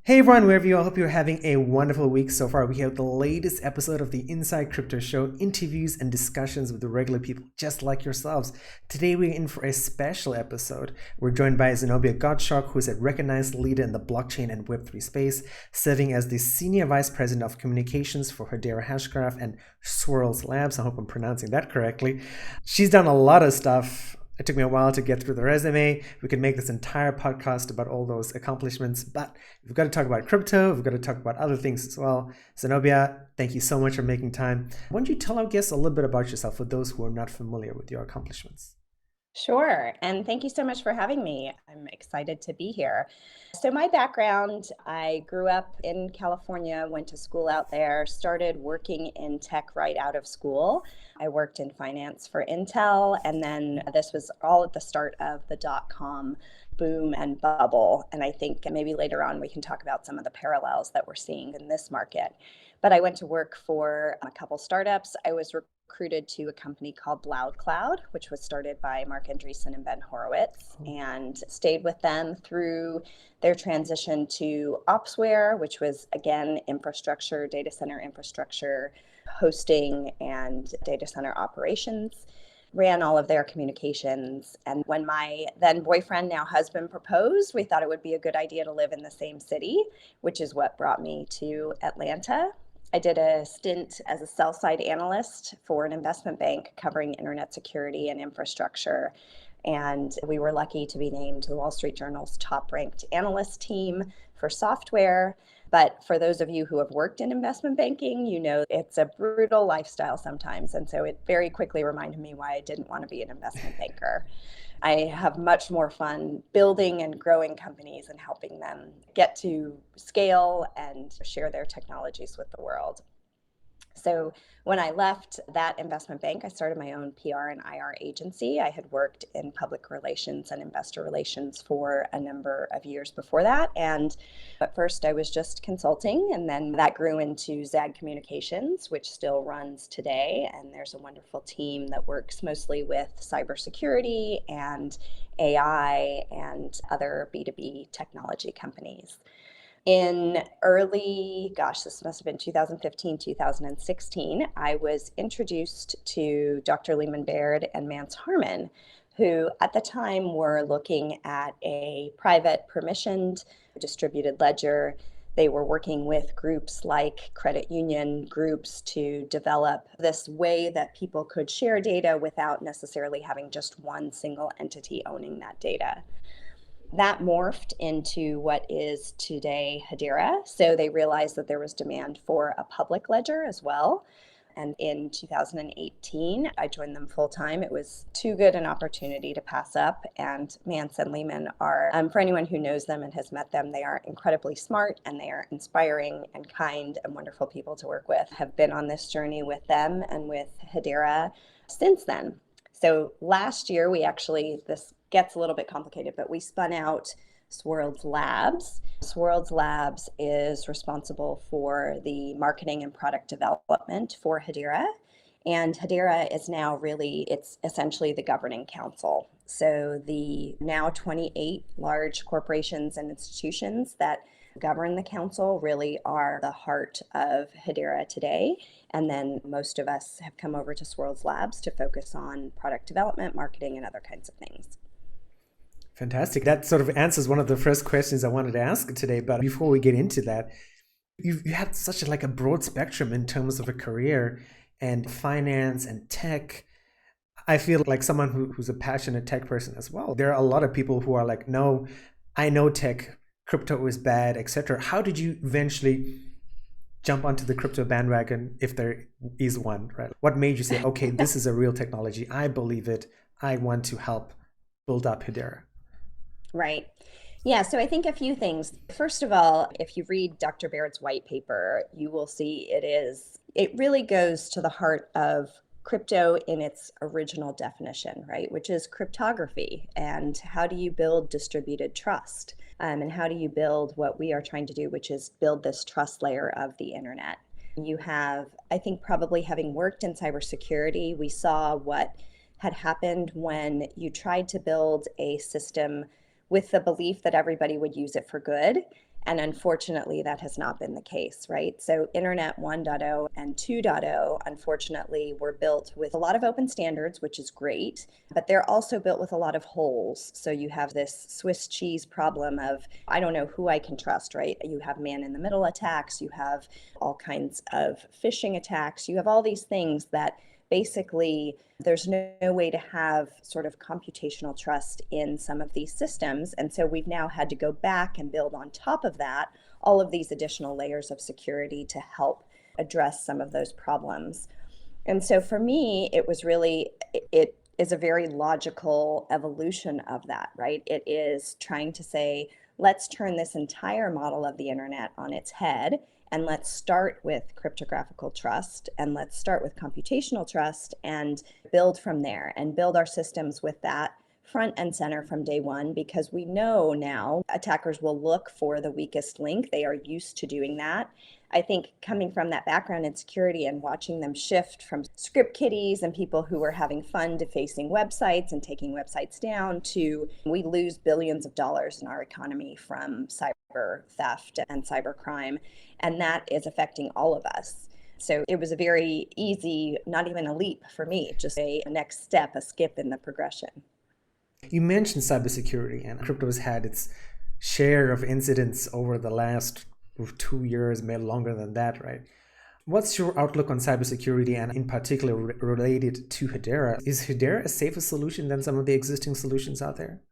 Hey everyone, wherever you are, hope you're having a wonderful week so far. We have the latest episode of the Inside Crypto Show, interviews and discussions with the regular people just like yourselves. Today we're in for a special episode. We're joined by Zenobia Godschalk, who is a recognized leader in the blockchain and Web3 space, serving as the Senior Vice President of Communications for Hedera Hashgraph and SwirldsLabs. I hope I'm pronouncing that correctly. She's done a lot of stuff. It took me a while to get through the resume. We could make this entire podcast about all those accomplishments, but we've got to talk about crypto. We've got to talk about other things as well. Zenobia, thank you so much for making time. Why don't you tell our guests a little bit about yourself for those who are not familiar with your accomplishments? Sure. And thank you so much for having me. I'm excited to be here. So, my background, I grew up in California, went to school out there, started working in tech right out of school. I worked in finance for Intel, and then this was all at the start of the dot-com boom and bubble. And I think maybe later on we can talk about some of the parallels that we're seeing in this market. But I went to work for a couple startups. I was recruited to a company called LoudCloud, which was started by Mark Andreessen and Ben Horowitz, and stayed with them through their transition to Opsware, which was, again, infrastructure, data center infrastructure, hosting, and data center operations. Ran all of their communications. And when my then boyfriend, now husband, proposed, we thought it would be a good idea to live in the same city, which is what brought me to Atlanta. I did a stint as a sell side analyst for an investment bank covering internet security and infrastructure. And we were lucky to be named the Wall Street Journal's top ranked analyst team for software. But for those of you who have worked in investment banking, you know it's a brutal lifestyle sometimes. And so it very quickly reminded me why I didn't want to be an investment banker. I have much more fun building and growing companies and helping them get to scale and share their technologies with the world. So when I left that investment bank, I started my own PR and IR agency. I had worked in public relations and investor relations for a number of years before that. And at first I was just consulting, and then that grew into ZAG Communications, which still runs today. And there's a wonderful team that works mostly with cybersecurity and AI and other B2B technology companies. In early, this must have been 2015, 2016, I was introduced to Dr. Lehman Baird and Mance Harmon, who at the time were looking at a private permissioned distributed ledger. They were working with groups like credit union groups to develop this way that people could share data without necessarily having just one single entity owning that data. That morphed into what is today Hedera. So they realized that there was demand for a public ledger as well. And in 2018, I joined them full time. It was too good an opportunity to pass up. And Mance and Lehman are, for anyone who knows them and has met them, they are incredibly smart and they are inspiring and kind and wonderful people to work with. Have been on this journey with them and with Hedera since then. So last year, this gets a little bit complicated, but we spun out SwirldsLabs. SwirldsLabs is responsible for the marketing and product development for Hedera. And Hedera is now it's essentially the governing council. So the now 28 large corporations and institutions that govern the council really are the heart of Hedera today. And then most of us have come over to SwirldsLabs to focus on product development, marketing, and other kinds of things. Fantastic. That sort of answers one of the first questions I wanted to ask today. But before we get into that, you had such a broad spectrum in terms of a career and finance and tech. I feel like someone who's a passionate tech person as well. There are a lot of people who are like, no, I know tech, crypto is bad, etc. How did you eventually jump onto the crypto bandwagon, if there is one, right? What made you say, okay, this is a real technology, I believe it, I want to help build up Hedera? Right. Yeah, so I think a few things. First of all, if you read Dr. Baird's white paper, you will see it really goes to the heart of crypto in its original definition, right? Which is cryptography. And how do you build distributed trust? And how do you build what we are trying to do, which is build this trust layer of the internet? You have, I think, probably having worked in cybersecurity, we saw what had happened when you tried to build a system with the belief that everybody would use it for good. And unfortunately, that has not been the case, right? So Internet 1.0 and 2.0, unfortunately, were built with a lot of open standards, which is great, but they're also built with a lot of holes. So you have this Swiss cheese problem of, I don't know who I can trust, right? You have man-in-the-middle attacks, you have all kinds of phishing attacks, you have all these things that basically there's no way to have sort of computational trust in some of these systems. And so we've now had to go back and build on top of that all of these additional layers of security to help address some of those problems. And so for me, it was really, it is a very logical evolution of that, right? It is trying to say, let's turn this entire model of the internet on its head, and let's start with cryptographical trust, and let's start with computational trust and build from there and build our systems with that front and center from day one, because we know now attackers will look for the weakest link. They are used to doing that. I think coming from that background in security and watching them shift from script kiddies and people who were having fun defacing websites and taking websites down to we lose billions of dollars in our economy from cyber theft and cyber crime. And that is affecting all of us. So it was a very easy, not even a leap for me, just a next step, a skip in the progression. You mentioned cybersecurity, and crypto has had its share of incidents over the last 2 years, maybe longer than that, right? What's your outlook on cybersecurity, and in particular related to Hedera? Is Hedera a safer solution than some of the existing solutions out there?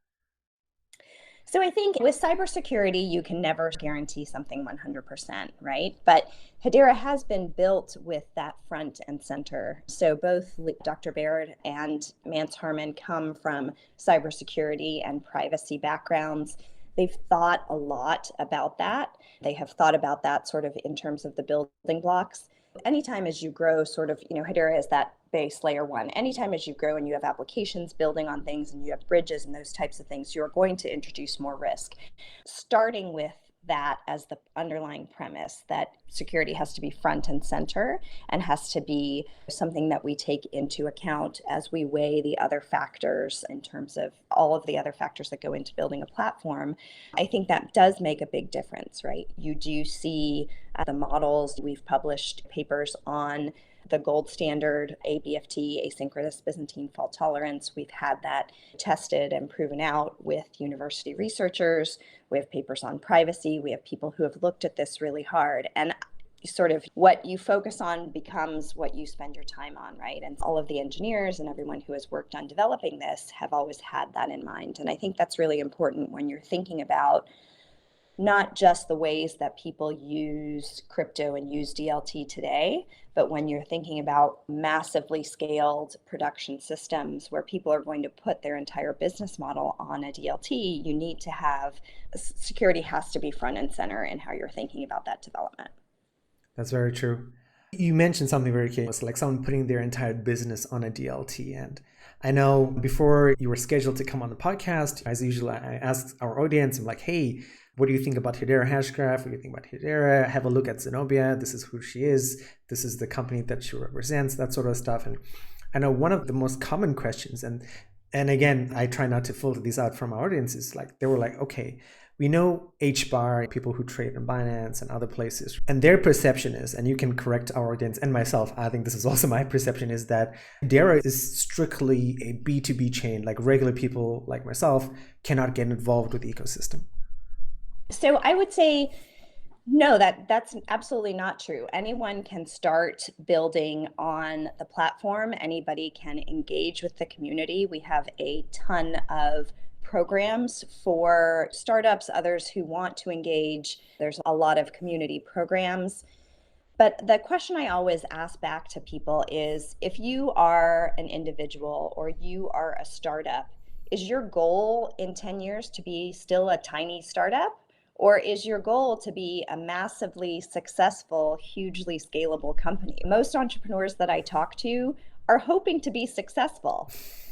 So I think with cybersecurity, you can never guarantee something 100%, right? But Hedera has been built with that front and center. So both Dr. Baird and Mance Harmon come from cybersecurity and privacy backgrounds. They've thought a lot about that. They have thought about that sort of in terms of the building blocks. Anytime as you grow, sort of, Hedera is that base layer one. Anytime as you grow and you have applications building on things and you have bridges and those types of things, you're going to introduce more risk. Starting with that as the underlying premise that security has to be front and center and has to be something that we take into account as we weigh the other factors in terms of all of the other factors that go into building a platform. I think that does make a big difference, right? You do see the models. We've published papers on the gold standard ABFT, asynchronous Byzantine fault tolerance. We've had that tested and proven out with university researchers. We have papers on privacy. We have people who have looked at this really hard. And sort of what you focus on becomes what you spend your time on, right? And all of the engineers and everyone who has worked on developing this have always had that in mind. And I think that's really important when you're thinking about not just the ways that people use crypto and use DLT today, but when you're thinking about massively scaled production systems where people are going to put their entire business model on a DLT, you need to have security has to be front and center in how you're thinking about that development. That's very true. You mentioned something very key. It's like someone putting their entire business on a DLT. And I know before you were scheduled to come on the podcast, as usual, I ask our audience, I'm like, hey, what do you think about Hedera Hashgraph? What do you think about Hedera? Have a look at Zenobia. This is who she is. This is the company that she represents, that sort of stuff. And I know one of the most common questions, and again, I try not to filter these out from our audience, is like, they were like, okay, we know HBAR, people who trade on Binance and other places, and their perception is, and you can correct our audience and myself, I think this is also my perception, is that Hedera is strictly a B2B chain, like regular people like myself cannot get involved with the ecosystem. So I would say, no, that's absolutely not true. Anyone can start building on the platform. Anybody can engage with the community. We have a ton of programs for startups, others who want to engage. There's a lot of community programs. But the question I always ask back to people is, if you are an individual or you are a startup, is your goal in 10 years to be still a tiny startup? Or is your goal to be a massively successful, hugely scalable company? Most entrepreneurs that I talk to are hoping to be successful.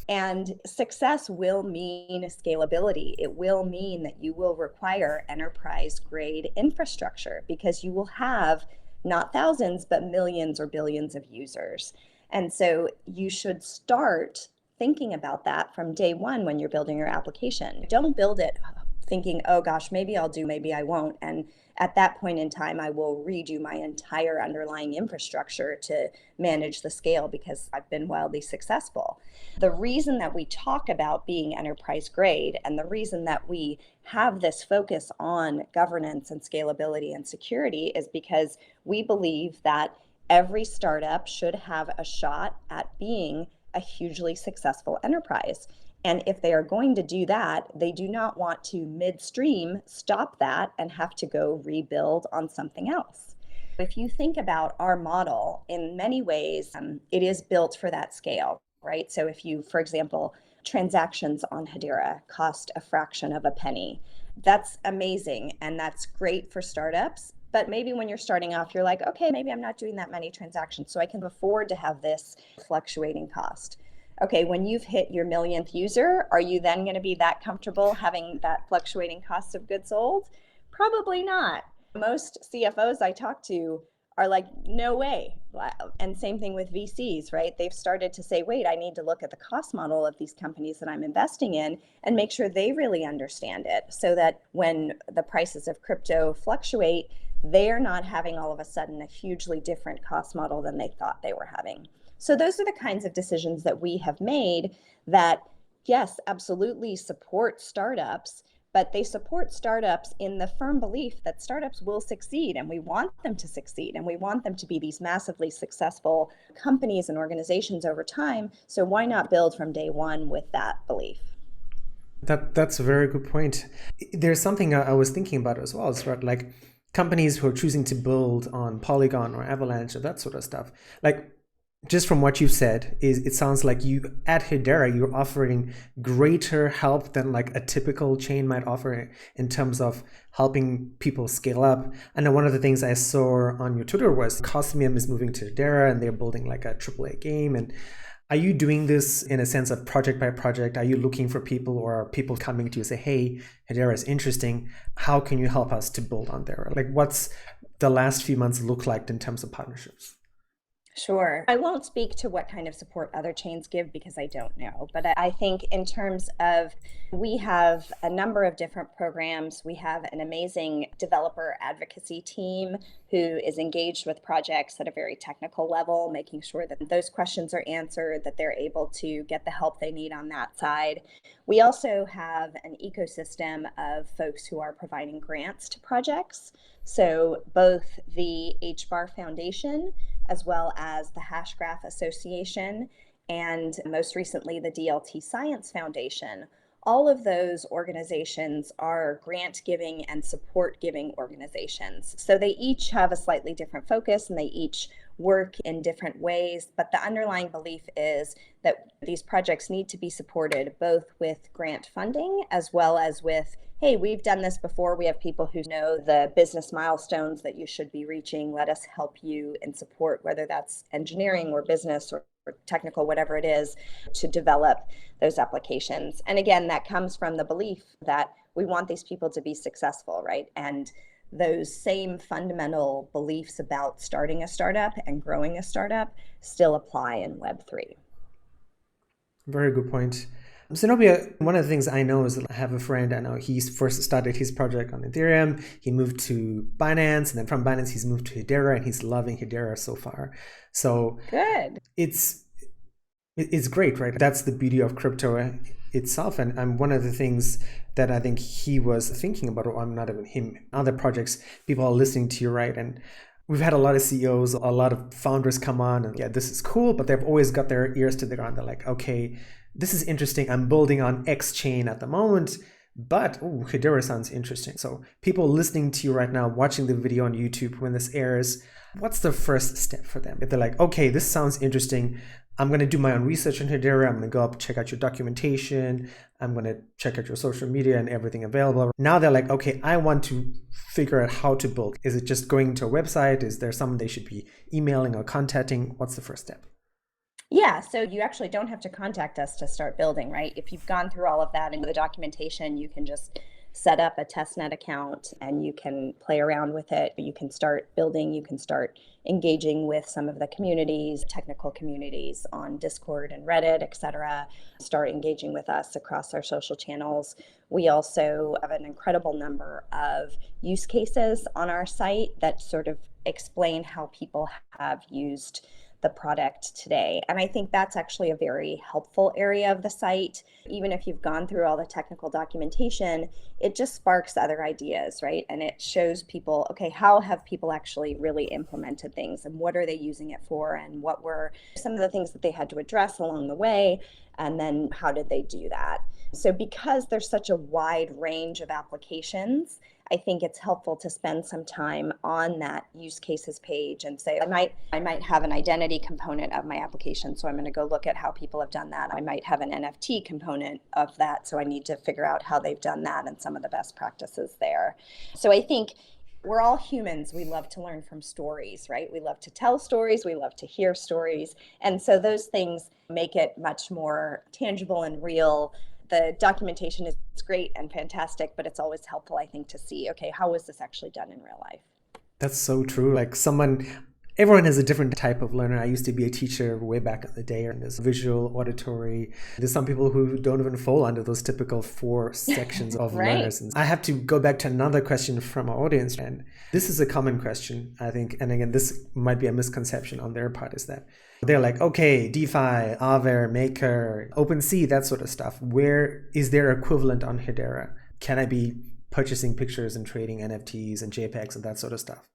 And success will mean scalability. It will mean that you will require enterprise-grade infrastructure because you will have not thousands, but millions or billions of users. And so you should start thinking about that from day one when you're building your application. Don't build it thinking, oh gosh, maybe I'll do, maybe I won't. And at that point in time, I will redo my entire underlying infrastructure to manage the scale because I've been wildly successful. The reason that we talk about being enterprise grade and the reason that we have this focus on governance and scalability and security is because we believe that every startup should have a shot at being a hugely successful enterprise. And if they are going to do that, they do not want to midstream stop that and have to go rebuild on something else. If you think about our model, in many ways, it is built for that scale, right? So if you, for example, transactions on Hedera cost a fraction of a penny, that's amazing. And that's great for startups. But maybe when you're starting off, you're like, okay, maybe I'm not doing that many transactions, so I can afford to have this fluctuating cost. Okay, when you've hit your millionth user, are you then going to be that comfortable having that fluctuating cost of goods sold? Probably not. Most CFOs I talk to are like, no way. And same thing with VCs, right? They've started to say, wait, I need to look at the cost model of these companies that I'm investing in and make sure they really understand it so that when the prices of crypto fluctuate, they're not having all of a sudden a hugely different cost model than they thought they were having. So those are the kinds of decisions that we have made that, yes, absolutely support startups, but they support startups in the firm belief that startups will succeed, and we want them to succeed, and we want them to be these massively successful companies and organizations over time. So why not build from day one with that belief? That's a very good point. There's something I was thinking about as well. It's right, like companies who are choosing to build on Polygon or Avalanche or that sort of stuff. Like, just from what you've said, it sounds like you at Hedera, you're offering greater help than like a typical chain might offer in terms of helping people scale up. I know one of the things I saw on your Twitter was Cosmium is moving to Hedera and they're building like a AAA game. And are you doing this in a sense of project by project? Are you looking for people, or are people coming to you and say, hey, Hedera is interesting. How can you help us to build on there? Like, what's the last few months look like in terms of partnerships? Sure. I won't speak to what kind of support other chains give because I don't know. But I think in terms of, we have a number of different programs. We have an amazing developer advocacy team who is engaged with projects at a very technical level, making sure that those questions are answered, that they're able to get the help they need on that side. We also have an ecosystem of folks who are providing grants to projects. So both the HBAR Foundation, as well as the Hashgraph Association, and most recently the DLT Science Foundation. All of those organizations are grant giving and support giving organizations. So they each have a slightly different focus and they each work in different ways, but the underlying belief is that these projects need to be supported both with grant funding as well as with, hey, we've done this before. We have people who know the business milestones that you should be reaching. Let us help you and support, whether that's engineering or business or technical, whatever it is, to develop those applications. And again, that comes from the belief that we want these people to be successful, right? And those same fundamental beliefs about starting a startup and growing a startup still apply in Web3. Very good point. Zenobia, one of the things I know is that I have a friend, I know he first started his project on Ethereum. He moved to Binance, and then from Binance, he's moved to Hedera, and he's loving Hedera so far. So good. It's great, right? That's the beauty of crypto itself. And one of the things that I think he was thinking about, or not even him, other projects, people are listening to you, right? And we've had a lot of CEOs, a lot of founders come on and yeah, this is cool, but they've always got their ears to the ground. They're like, okay, this is interesting. I'm building on X chain at the moment, but Hedera sounds interesting. So people listening to you right now, watching the video on YouTube when this airs, what's the first step for them? If they're like, okay, this sounds interesting, I'm going to do my own research on Hedera. I'm going to go up, check out your documentation. I'm going to check out your social media and everything available. Now they're like, okay, I want to figure out how to build. Is it just going to a website? Is there someone they should be emailing or contacting? What's the first step? Yeah, so you actually don't have to contact us to start building, right? If you've gone through all of that into the documentation, you can just set up a testnet account and you can play around with it. You can start building, you can start engaging with some of the communities, technical communities on Discord and Reddit, etc. Start engaging with us across our social channels. We also have an incredible number of use cases on our site that sort of explain how people have used the product today. And I think that's actually a very helpful area of the site. Even if you've gone through all the technical documentation, it just sparks other ideas, right? And it shows people, okay, how have people actually really implemented things and what are they using it for and what were some of the things that they had to address along the way, and then how did they do that? So because there's such a wide range of applications, I think it's helpful to spend some time on that use cases page and say, I might have an identity component of my application, so I'm going to go look at how people have done that. I might have an NFT component of that, so I need to figure out how they've done that and some of the best practices there. So I think we're all humans. We love to learn from stories, right? We love to tell stories. We love to hear stories. And so those things make it much more tangible and real. The documentation is great and fantastic, but it's always helpful, I think, to see, okay, how was this actually done in real life? That's so true. Everyone has a different type of learner. I used to be a teacher way back in the day, and there's visual, auditory. There's some people who don't even fall under those typical 4 sections of Right. learners. And I have to go back to another question from our audience, and this is a common question, I think. And again, this might be a misconception on their part, is that they're like, okay, DeFi, Aave, Maker, OpenSea, that sort of stuff. Where is their equivalent on Hedera? Can I be purchasing pictures and trading NFTs and JPEGs and that sort of stuff?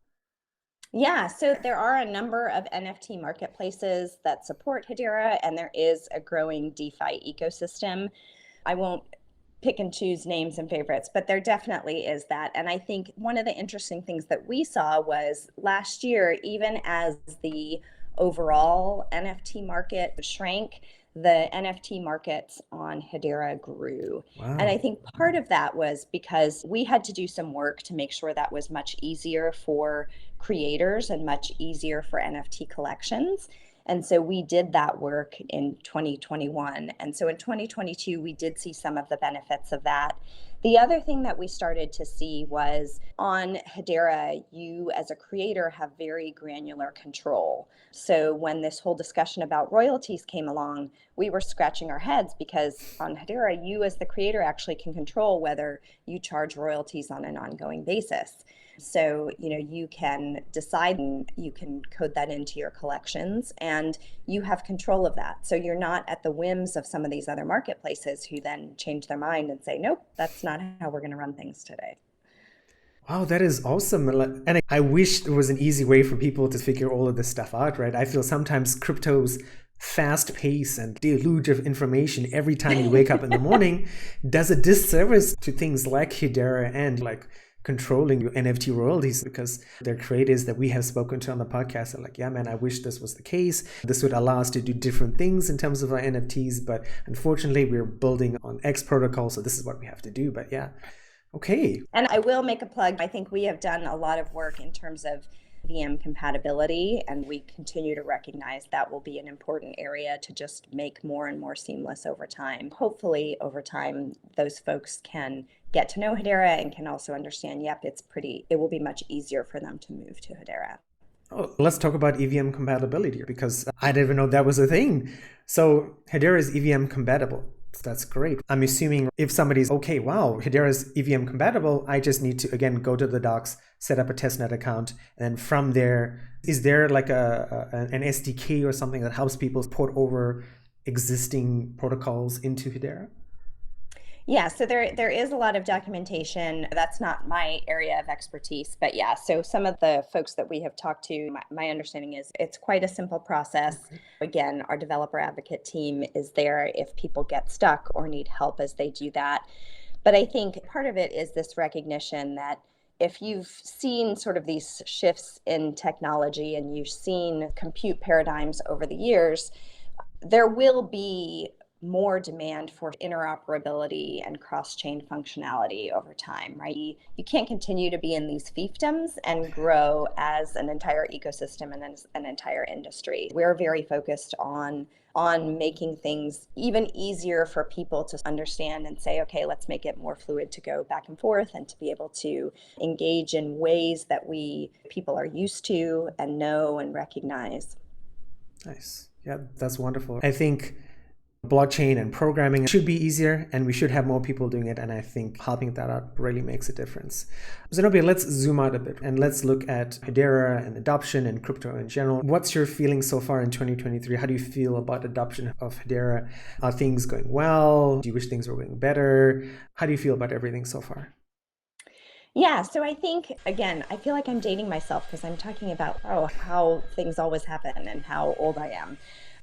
Yeah, so there are a number of NFT marketplaces that support Hedera, and there is a growing DeFi ecosystem. I won't pick and choose names and favorites, but there definitely is that. And I think one of the interesting things that we saw was last year, even as the overall NFT market shrank, the NFT markets on Hedera grew. Wow. And I think part of that was because we had to do some work to make sure that was much easier for creators and much easier for NFT collections. And so we did that work in 2021. And so in 2022, we did see some of the benefits of that. The other thing that we started to see was on Hedera, you as a creator have very granular control. So when this whole discussion about royalties came along, we were scratching our heads because on Hedera, you as the creator actually can control whether you charge royalties on an ongoing basis. So, you can decide and you can code that into your collections and you have control of that. So you're not at the whims of some of these other marketplaces who then change their mind and say, nope, that's not how we're going to run things today. Wow, that is awesome. And I wish there was an easy way for people to figure all of this stuff out, right? I feel sometimes crypto's fast pace and deluge of information every time you wake up in the morning does a disservice to things like Hedera and controlling your NFT royalties, because they're creators that we have spoken to on the podcast are like, yeah, man, I wish this was the case. This would allow us to do different things in terms of our NFTs, but unfortunately we're building on X protocol, so this is what we have to do. But yeah, okay. And I will make a plug. I think we have done a lot of work in terms of VM compatibility, and we continue to recognize that will be an important area to just make more and more seamless over time. Hopefully, over time, those folks can get to know Hedera and can also understand, it will be much easier for them to move to Hedera. Oh, let's talk about EVM compatibility, because I didn't even know that was a thing. So Hedera is EVM compatible. That's great. I'm assuming if somebody's, okay, wow, Hedera is EVM compatible, I just need to, again, go to the docs, set up a testnet account, and from there, is there an SDK or something that helps people port over existing protocols into Hedera? Yeah, so there is a lot of documentation. That's not my area of expertise, but yeah, so some of the folks that we have talked to, my understanding is it's quite a simple process. Okay. Again, our developer advocate team is there if people get stuck or need help as they do that. But I think part of it is this recognition that if you've seen sort of these shifts in technology and you've seen compute paradigms over the years, there will be more demand for interoperability and cross-chain functionality over time, right? You can't continue to be in these fiefdoms and grow as an entire ecosystem and as an entire industry. We're very focused on making things even easier for people to understand and say, okay, let's make it more fluid to go back and forth and to be able to engage in ways that people are used to and know and recognize. Nice. Yeah, that's wonderful. I think blockchain and programming should be easier, and we should have more people doing it. And I think helping that out really makes a difference. Zenobia, let's zoom out a bit and let's look at Hedera and adoption and crypto in general. What's your feeling so far in 2023? How do you feel about adoption of Hedera? Are things going well? Do you wish things were going better? How do you feel about everything so far? Yeah, so I think, again, I feel like I'm dating myself because I'm talking about, how things always happen and how old I am.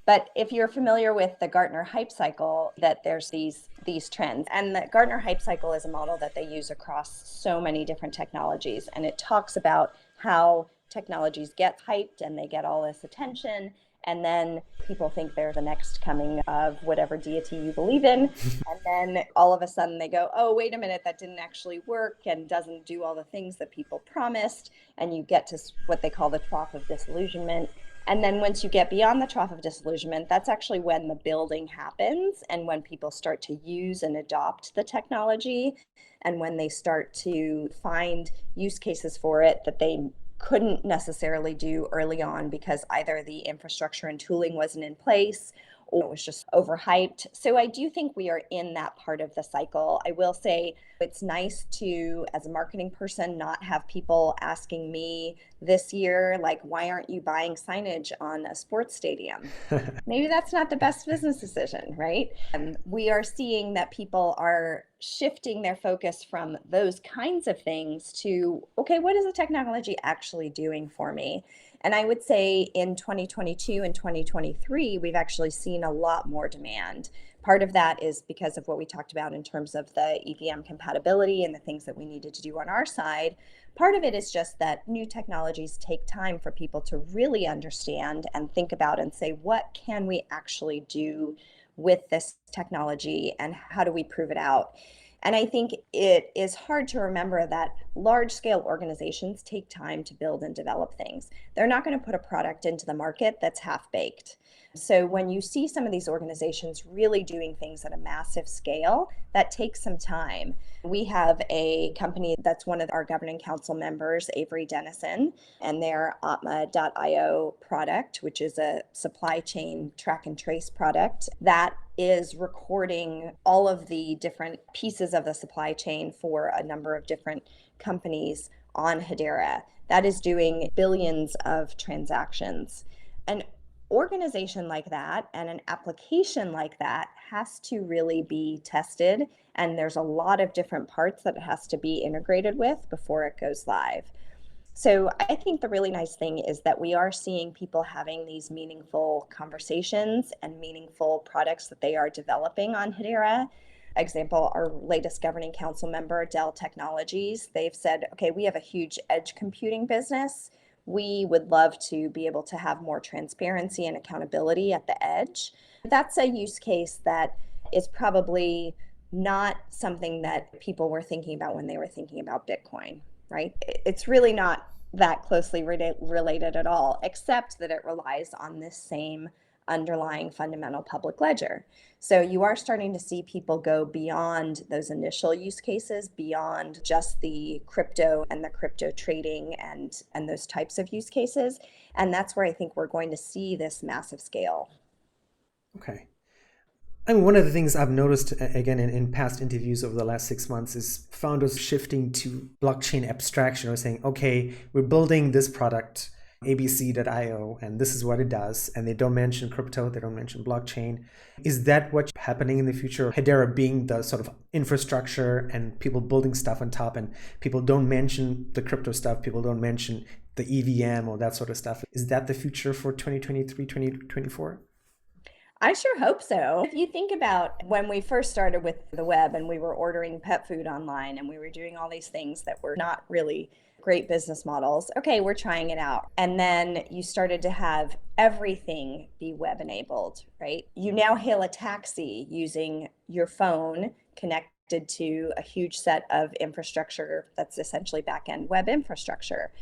But if you're familiar with the Gartner hype cycle, that there's these trends. And the Gartner hype cycle is a model that they use across so many different technologies. And it talks about how technologies get hyped and they get all this attention. And then people think they're the next coming of whatever deity you believe in. And then all of a sudden they go, oh, wait a minute, that didn't actually work and doesn't do all the things that people promised. And you get to what they call the trough of disillusionment. And then once you get beyond the trough of disillusionment, that's actually when the building happens and when people start to use and adopt the technology and when they start to find use cases for it that they couldn't necessarily do early on because either the infrastructure and tooling wasn't in place or it was just overhyped. So I do think we are in that part of the cycle. I will say it's nice to, as a marketing person, not have people asking me this year, like, why aren't you buying signage on a sports stadium? Maybe that's not the best business decision, right? And we are seeing that people are shifting their focus from those kinds of things to, okay, what is the technology actually doing for me? And I would say in 2022 and 2023, we've actually seen a lot more demand. Part of that is because of what we talked about in terms of the EVM compatibility and the things that we needed to do on our side. Part of it is just that new technologies take time for people to really understand and think about and say, what can we actually do with this technology and how do we prove it out? And I think it is hard to remember that large scale organizations take time to build and develop things. They're not going to put a product into the market that's half baked. So when you see some of these organizations really doing things at a massive scale, that takes some time. We have a company that's one of our governing council members, Avery Dennison, and their 𝕂𝕚𝕚𝕖 product, which is a supply chain track and trace product that is recording all of the different pieces of the supply chain for a number of different companies on Hedera. That is doing billions of transactions. An organization like that and an application like that has to really be tested, and there's a lot of different parts that it has to be integrated with before it goes live. So I think the really nice thing is that we are seeing people having these meaningful conversations and meaningful products that they are developing on Hedera. Example, our latest governing council member, Dell Technologies, they've said, okay, we have a huge edge computing business. We would love to be able to have more transparency and accountability at the edge. That's a use case that is probably not something that people were thinking about when they were thinking about Bitcoin, right? It's really not that closely related at all, except that it relies on this same underlying fundamental public ledger. So you are starting to see people go beyond those initial use cases, beyond just the crypto and the crypto trading and those types of use cases. And that's where I think we're going to see this massive scale. Okay. I mean, one of the things I've noticed, again, in past interviews over the last 6 months is founders shifting to blockchain abstraction or saying, okay, we're building this product, abc.io, and this is what it does. And they don't mention crypto, they don't mention blockchain. Is that what's happening in the future? Hedera being the sort of infrastructure and people building stuff on top, and people don't mention the crypto stuff, people don't mention the EVM or that sort of stuff. Is that the future for 2023, 2024? I sure hope so. If you think about when we first started with the web and we were ordering pet food online and we were doing all these things that were not really great business models, okay, we're trying it out. And then you started to have everything be web enabled, right? You now hail a taxi using your phone connected to a huge set of infrastructure that's essentially back-end web infrastructure.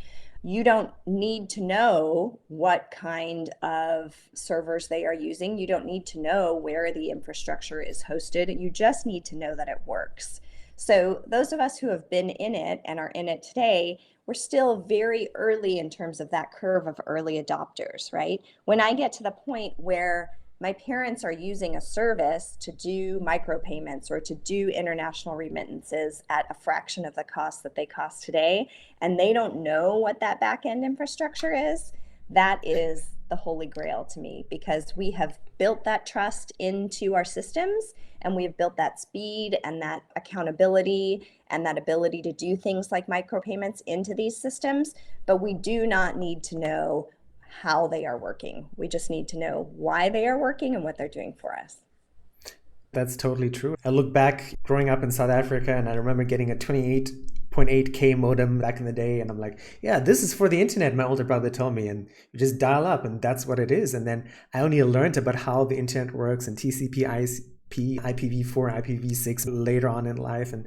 You don't need to know what kind of servers they are using. You don't need to know where the infrastructure is hosted. You just need to know that it works. So those of us who have been in it and are in it today, we're still very early in terms of that curve of early adopters, right? When I get to the point where my parents are using a service to do micropayments or to do international remittances at a fraction of the cost that they cost today, and they don't know what that back end infrastructure is, that is the holy grail to me, because we have built that trust into our systems, and we have built that speed and that accountability and that ability to do things like micropayments into these systems. But we do not need to know how they are working. We just need to know why they are working and what they're doing for us. That's totally true. I look back growing up in South Africa, and I remember getting a 28.8K modem back in the day. And I'm like, yeah, this is for the internet, my older brother told me. And you just dial up, and that's what it is. And then I only learned about how the internet works and TCP, IP, IPv4, IPv6 later on in life. And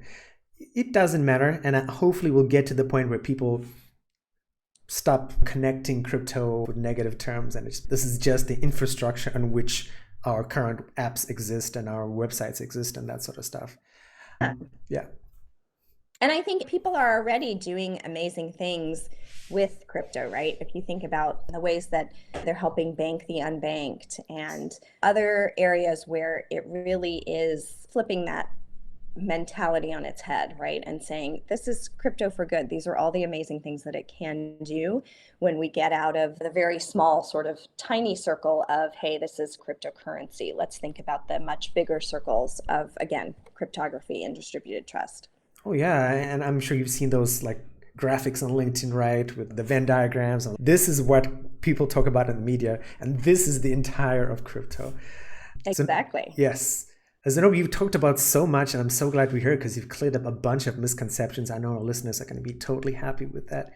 it doesn't matter. And hopefully we'll get to the point where people stop connecting crypto with negative terms. And this is just the infrastructure on which our current apps exist and our websites exist and that sort of stuff. Yeah. And I think people are already doing amazing things with crypto, right? If you think about the ways that they're helping bank the unbanked and other areas where it really is flipping that mentality on its head, right? And saying, this is crypto for good. These are all the amazing things that it can do when we get out of the very small sort of tiny circle of, hey, this is cryptocurrency. Let's think about the much bigger circles of, again, cryptography and distributed trust. Oh yeah, and I'm sure you've seen those like graphics on LinkedIn, right? With the Venn diagrams. This is what people talk about in the media, and this is the entire of crypto. Exactly. So, yes. Zenobia, you've talked about so much, and I'm so glad we're here because you've cleared up a bunch of misconceptions. I know our listeners are going to be totally happy with that.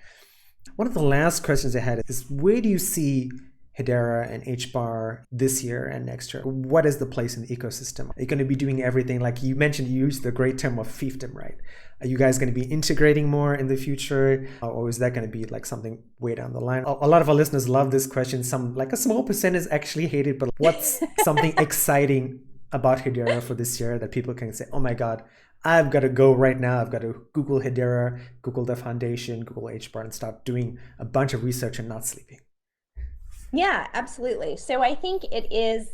One of the last questions I had is, where do you see Hedera and HBAR this year and next year? What is the place in the ecosystem? Are you going to be doing everything? Like you mentioned, you used the great term of fiefdom, right? Are you guys going to be integrating more in the future? Or is that going to be like something way down the line? A lot of our listeners love this question. Some, like a small percentage actually hate it, but what's something exciting about Hedera for this year that people can say, oh my God, I've got to go right now. I've got to Google Hedera, Google the foundation, Google HBAR, and start doing a bunch of research and not sleeping. Yeah, absolutely. So I think it is,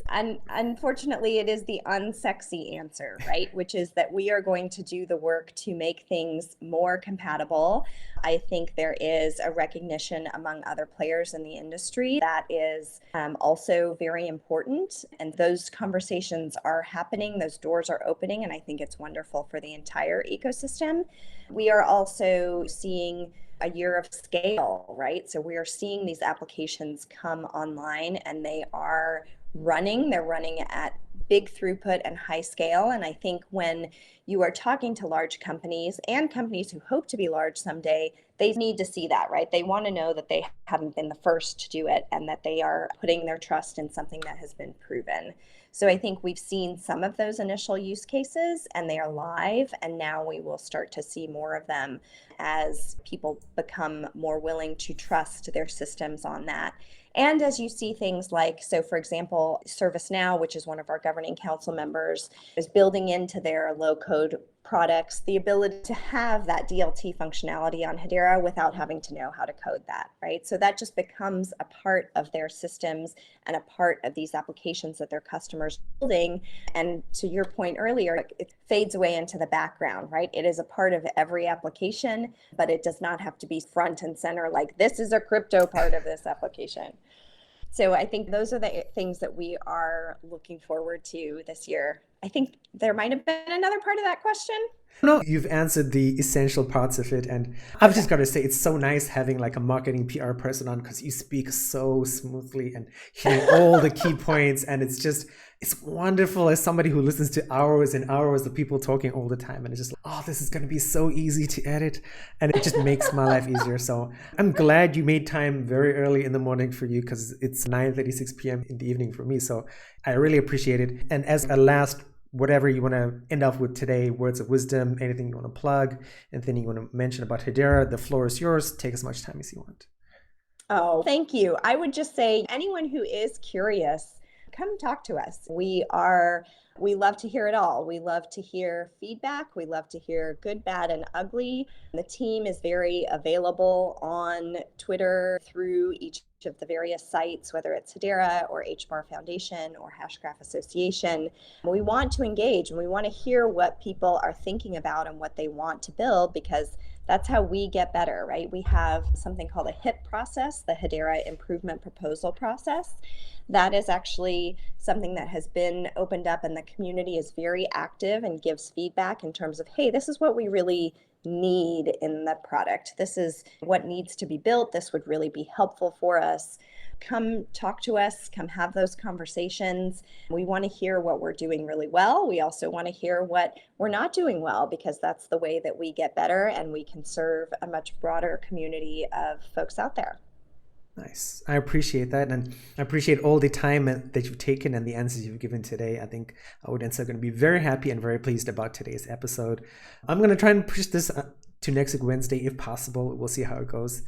unfortunately, it is the unsexy answer, right? Which is that we are going to do the work to make things more compatible. I think there is a recognition among other players in the industry that is also very important. And those conversations are happening, those doors are opening, and I think it's wonderful for the entire ecosystem. We are also seeing a year of scale, right? So we are seeing these applications come online and they are running. They're running at big throughput and high scale. And I think when you are talking to large companies and companies who hope to be large someday, they need to see that, right? They want to know that they haven't been the first to do it and that they are putting their trust in something that has been proven. So I think we've seen some of those initial use cases and they are live, and now we will start to see more of them as people become more willing to trust their systems on that. And as you see things like, so for example, ServiceNow, which is one of our governing council members, is building into their low-code products the ability to have that DLT functionality on Hedera without having to know how to code that, right? So that just becomes a part of their systems and a part of these applications that their customers are building. And to your point earlier, it fades away into the background, right? It is a part of every application, but it does not have to be front and center, like this is a crypto part of this application. So I think those are the things that we are looking forward to this year. I think there might have been another part of that question. No, you've answered the essential parts of it. And I've just got to say, it's so nice having like a marketing PR person on because you speak so smoothly and hitting all the key points. And it's wonderful as somebody who listens to hours and hours of people talking all the time. And it's just, oh, this is going to be so easy to edit. And it just makes my life easier. So I'm glad you made time very early in the morning for you because it's 9:36 p.m. in the evening for me. So I really appreciate it. And as a last, whatever you want to end up with today, words of wisdom, anything you want to plug, anything you want to mention about Hedera, the floor is yours. Take as much time as you want. Oh, thank you. I would just say anyone who is curious, come talk to us. We love to hear it all. We love to hear feedback. We love to hear good, bad, and ugly. The team is very available on Twitter through each of the various sites, whether it's Hedera or HBAR Foundation or Hashgraph Association. We want to engage and we want to hear what people are thinking about and what they want to build, because that's how we get better, right? We have something called a HIP process, the Hedera Improvement Proposal Process. That is actually something that has been opened up, and the community is very active and gives feedback in terms of, hey, this is what we really need in the product. This is what needs to be built. This would really be helpful for us. Come talk to us, come have those conversations. We want to hear what we're doing really well. We also want to hear what we're not doing well, because that's the way that we get better and we can serve a much broader community of folks out there. Nice. I appreciate that. And I appreciate all the time that you've taken and the answers you've given today. I think our audience are going to be very happy and very pleased about today's episode. I'm going to try and push this to next week, Wednesday, if possible. We'll see how it goes.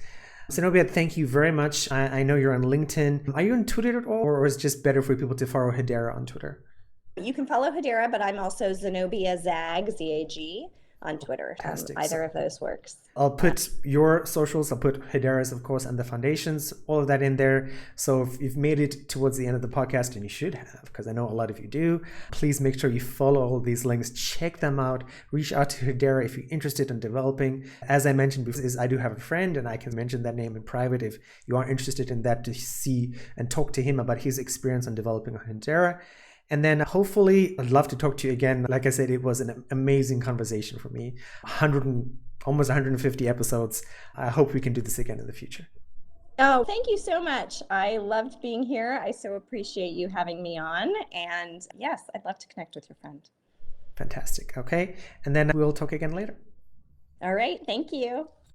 Zenobia, thank you very much. I know you're on LinkedIn. Are you on Twitter at all, or is it just better for people to follow Hedera on Twitter? You can follow Hedera, but I'm also Zenobia Zag, Z-A-G, on Twitter. Either of those works. I'll put your socials, I'll put Hedera's, of course, and the foundations, all of that in there. So if you've made it towards the end of the podcast, and you should have, because I know a lot of you do, please make sure you follow all these links, check them out, reach out to Hedera if you're interested in developing. As I mentioned before, I do have a friend, and I can mention that name in private if you are interested in that, to see and talk to him about his experience on developing on Hedera. And then hopefully, I'd love to talk to you again. Like I said, it was an amazing conversation for me. Almost 150 episodes. I hope we can do this again in the future. Oh, thank you so much. I loved being here. I so appreciate you having me on. And yes, I'd love to connect with your friend. Fantastic. Okay. And then we'll talk again later. All right. Thank you.